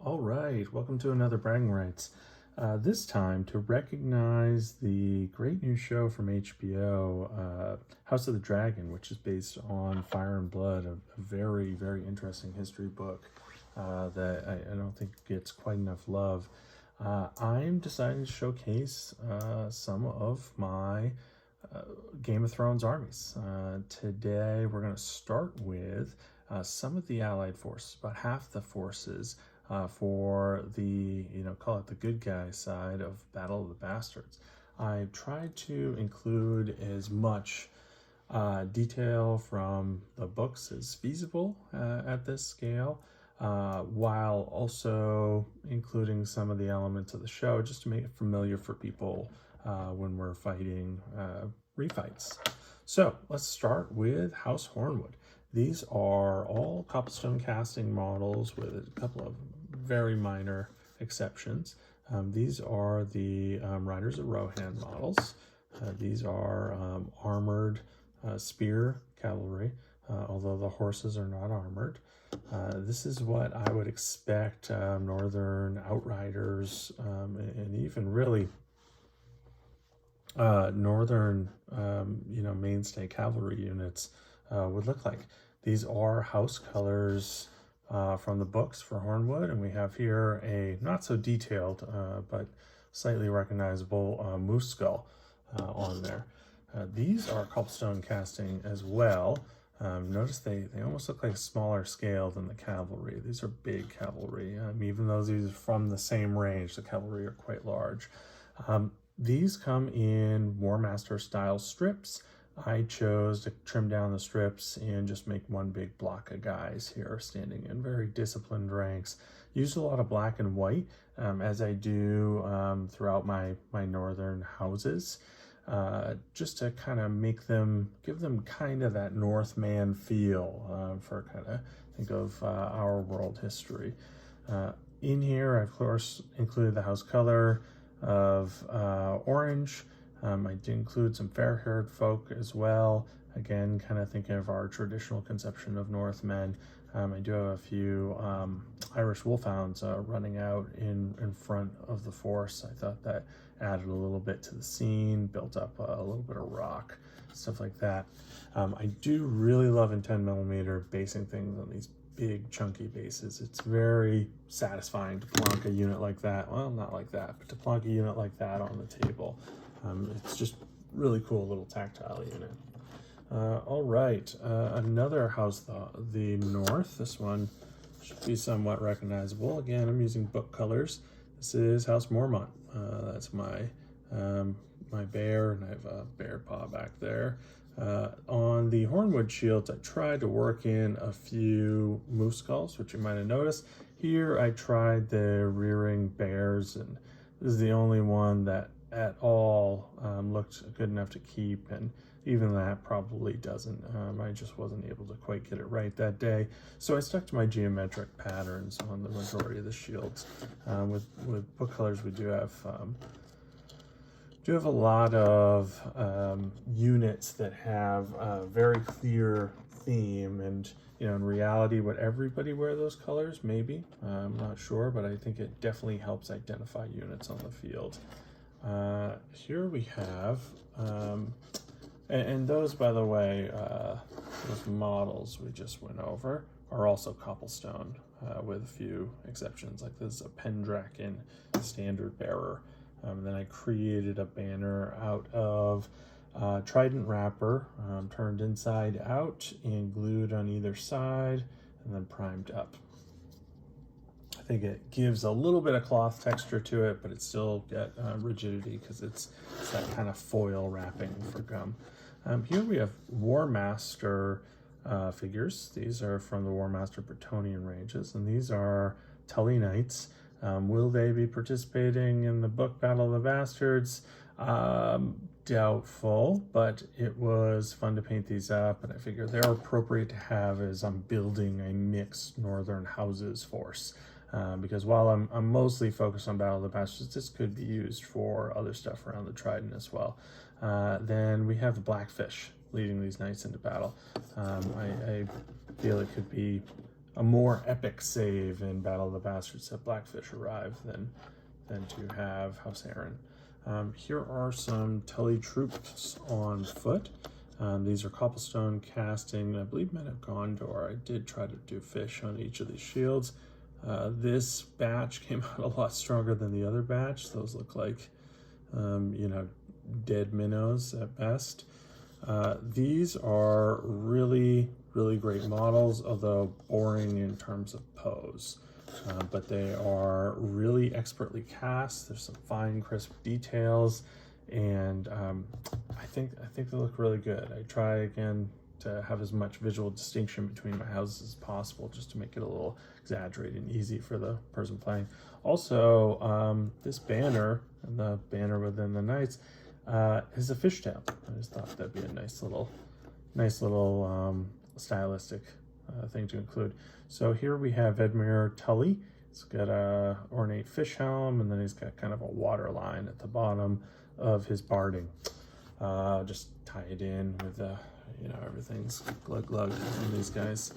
All right, welcome to another Bragging Rights. This time to recognize the great new show from HBO, House of the Dragon, which is based on Fire and Blood, a very, very interesting history book that I don't think gets quite enough love. I'm deciding to showcase some of my Game of Thrones armies. Today we're going to start with some of the Allied forces, about half the forces for the, call it the good guy side of Battle of the Bastards. I've tried to include as much detail from the books as feasible at this scale, while also including some of the elements of the show just to make it familiar for people when we're fighting refights. So let's start with House Hornwood. These are all cobblestone casting models with a couple of very minor exceptions. These are the Riders of Rohan models. These are armored spear cavalry, although the horses are not armored. This is what I would expect Northern Outriders and even really Northern, mainstay cavalry units would look like. These are house colors from the books for Hornwood, and we have here a not so detailed but slightly recognizable moose skull on there. These are cobblestone casting as well. Notice they almost look like a smaller scale than the cavalry. These are big cavalry. Even though these are from the same range, the cavalry are quite large. These come in War Master style strips. I chose to trim down the strips and just make one big block of guys here standing in very disciplined ranks. Used a lot of black and white as I do throughout my northern houses, just to kind of give them kind of that Northman feel for kind of think of our world history. In here, I of course included the house color of orange. I did include some fair-haired folk as well. Again, kind of thinking of our traditional conception of Northmen. I do have a few Irish wolfhounds running out in front of the force. I thought that added a little bit to the scene, built up a little bit of rock, stuff like that. I do really love in 10mm basing things on these big chunky bases. It's very satisfying to plonk a unit like that. Well, not like that, but to plonk a unit like that on the table. It's just really cool little tactile unit. All right, another house, the North. This one should be somewhat recognizable. Again, I'm using book colors. This is House Mormont. That's my my bear, and I have a bear paw back there. On the Hornwood shields, I tried to work in a few moose skulls, which you might have noticed. Here, I tried the rearing bears, and this is the only one that at all looked good enough to keep, and even that probably doesn't. I just wasn't able to quite get it right that day, so I stuck to my geometric patterns on the majority of the shields. With book colors, we do have a lot of units that have a very clear theme, and in reality, would everybody wear those colors? Maybe. I'm not sure, but I think it definitely helps identify units on the field. Here we have, and those, by the way, those models we just went over are also cobblestone, with a few exceptions. Like this is a Pendraken standard bearer. Then I created a banner out of trident wrapper, turned inside out and glued on either side, and then primed up. I think it gives a little bit of cloth texture to it, but it's still got rigidity because it's that kind of foil wrapping for gum. Here we have War Master figures. These are from the War Master Bretonnian ranges, and these are Tully Knights. Will they be participating in the book Battle of the Bastards? Doubtful, but it was fun to paint these up, and I figured they're appropriate to have as I'm building a mixed Northern Houses force. Because while I'm mostly focused on Battle of the Bastards, this could be used for other stuff around the Trident as well. Then we have the Blackfish leading these knights into battle. I feel it could be a more epic save in Battle of the Bastards that Blackfish arrive than to have House Aaron. Here are some Tully troops on foot. These are cobblestone casting, I believe, Men of Gondor. I did try to do fish on each of these shields. This batch came out a lot stronger than the other batch. Those look like, dead minnows at best. These are really, really great models, although boring in terms of pose. But they are really expertly cast. There's some fine, crisp details, and I think they look really good. I try again to have as much visual distinction between my houses as possible, just to make it a little exaggerated and easy for the person playing. Also, this banner and the banner within the knights is a fishtail. I just thought that'd be a nice little stylistic thing to include. So here we have Edmure Tully. He's got a ornate fish helm, and then he's got kind of a water line at the bottom of his barding. Just tie it in with everything's glug on these guys.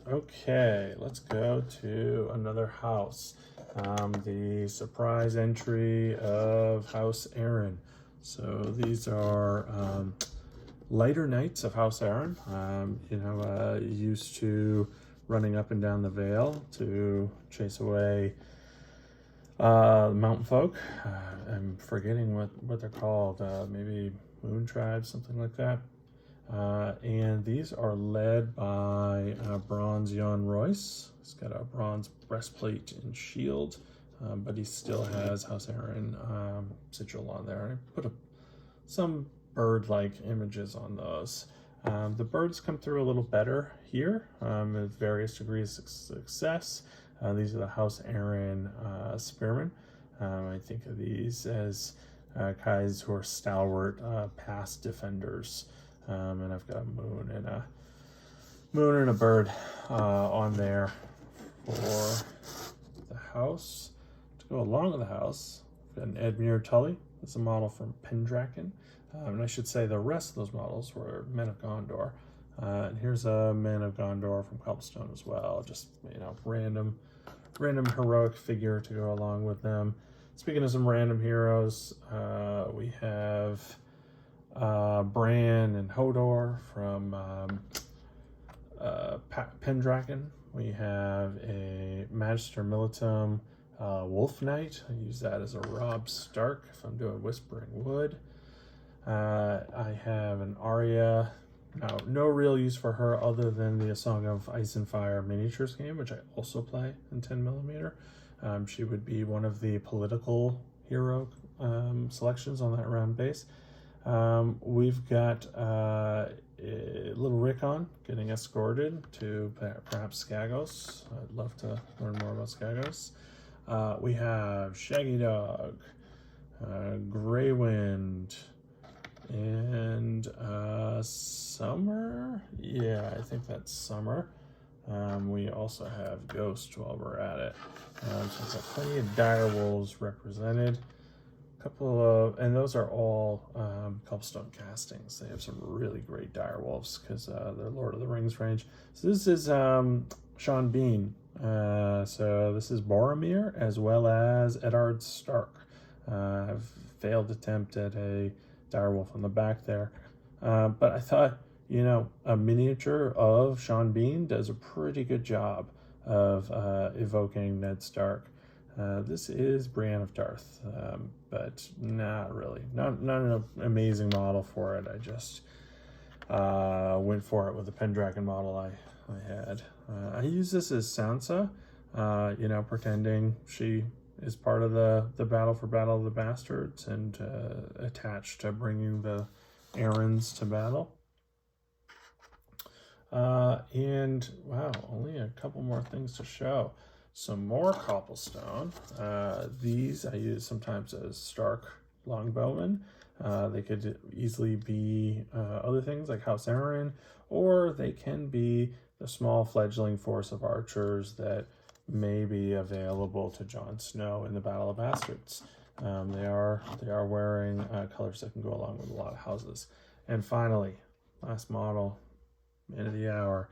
Okay, let's go to another house. The surprise entry of House Aaron. So these are lighter knights of House Aaron. Used to running up and down the Vale to chase away mountain folk. I'm forgetting what they're called. Maybe moon tribes, something like that. And these are led by bronze Jon Royce. He's got a bronze breastplate and shield, but he still has House Aaron sigil on there. I put some bird-like images on those. The birds come through a little better here with various degrees of success. These are the House Aaron spearmen. I think of these as guys who are stalwart past defenders. And I've got a moon and a bird on there for the house. To go along with the house, we've got an Edmure Tully. That's a model from Pendragon. And I should say the rest of those models were Men of Gondor. And here's a Men of Gondor from Cobblestone as well. Just, random heroic figure to go along with them. Speaking of some random heroes, we have Bran and Hodor from Pendragon. We have a Magister Militum Wolf Knight. I use that as a Robb Stark if I'm doing Whispering Wood. I have an Arya. Now, no real use for her other than the A Song of Ice and Fire miniatures game, which I also play in 10mm. She would be one of the political hero selections on that round base. We've got little Rickon getting escorted to perhaps Skagos. I'd love to learn more about Skagos. We have Shaggy Dog, Greywind, and Summer. Yeah, I think that's Summer. We also have Ghost while we're at it. So we've got plenty of dire wolves represented. And those are all Cobblestone castings. They have some really great dire wolves because they're Lord of the Rings range. So this is Sean Bean. So this is Boromir as well as Eddard Stark. I've failed attempt at a direwolf on the back there. But I thought, a miniature of Sean Bean does a pretty good job of evoking Ned Stark. This is Brienne of Tarth, but not really. Not an amazing model for it. I just went for it with the Pendragon model I had. I use this as Sansa, pretending she is part of the Battle of the Bastards and attached to bringing the errands to battle. And wow, only a couple more things to show. Some more cobblestone. These I use sometimes as Stark longbowmen. They could easily be other things like House Aaron, or they can be the small fledgling force of archers that may be available to Jon Snow in the Battle of Bastards. They are wearing colors that can go along with a lot of houses. And finally, last model, man of the hour,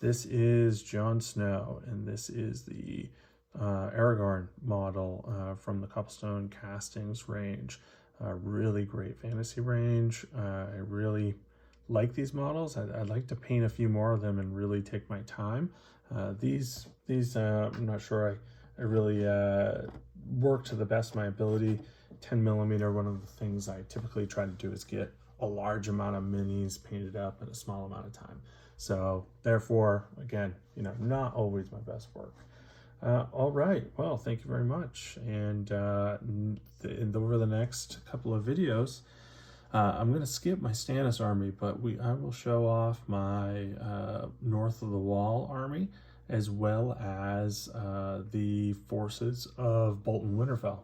This is Jon Snow, and this is the Aragorn model from the Cobblestone Castings range. Really great fantasy range. I really like these models. I'd like to paint a few more of them and really take my time. These I'm not sure I really work to the best of my ability. 10 millimeter, one of the things I typically try to do is get a large amount of minis painted up in a small amount of time. So therefore, again, not always my best work. All right, well, thank you very much. And over the next couple of videos, I'm going to skip my Stannis army, but I will show off my North of the Wall army, as well as the forces of Bolton Winterfell.